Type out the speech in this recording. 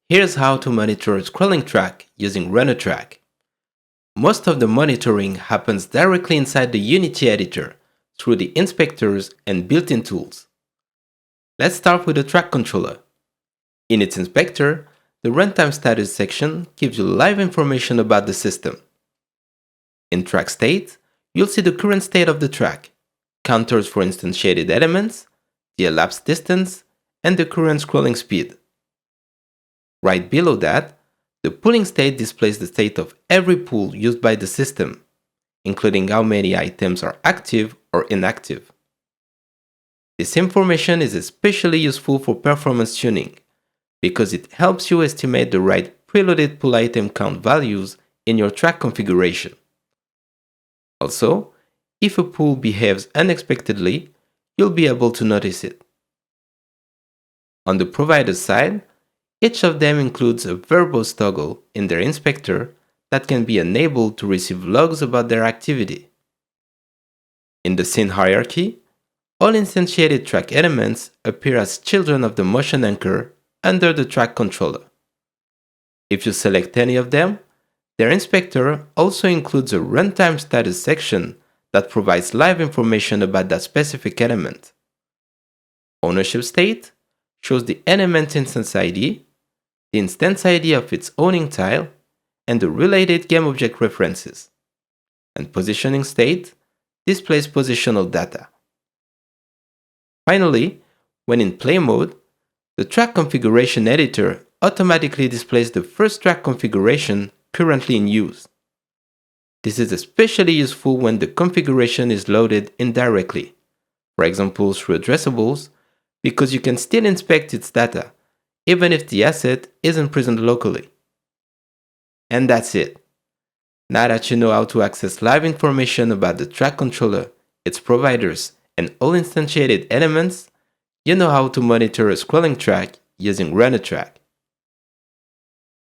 Here's how to monitor a scrolling track using Runner Track. Most of the monitoring happens directly inside the Unity editor through the inspectors and built-in tools. Let's start with the track controller. In its inspector, the runtime status section gives you live information about the system. In track state, you'll see the current state of the track, counters for instantiated elements, the elapsed distance, and the current scrolling speed. Right below that, the pooling state displays the state of every pool used by the system, including how many items are active or inactive. This information is especially useful for performance tuning because it helps you estimate the right preloaded pool item count values in your track configuration. Also, if a pool behaves unexpectedly, you'll be able to notice it. On the provider side, each of them includes a verbose toggle in their inspector that can be enabled to receive logs about their activity. In the scene hierarchy, all instantiated track elements appear as children of the motion anchor under the track controller. If you select any of them, their inspector also includes a runtime status section that provides live information about that specific element. Ownership state shows the element instance ID, the instance ID of its owning tile, and the related GameObject references. And positioning state displays positional data. Finally, when in play mode, the track configuration editor automatically displays the first track configuration currently in use. This is especially useful when the configuration is loaded indirectly, for example through addressables, because you can still inspect its data, even if the asset isn't present locally. And that's it. Now that you know how to access live information about the track controller, its providers, and all instantiated elements, you know how to monitor a scrolling track using Runner Track.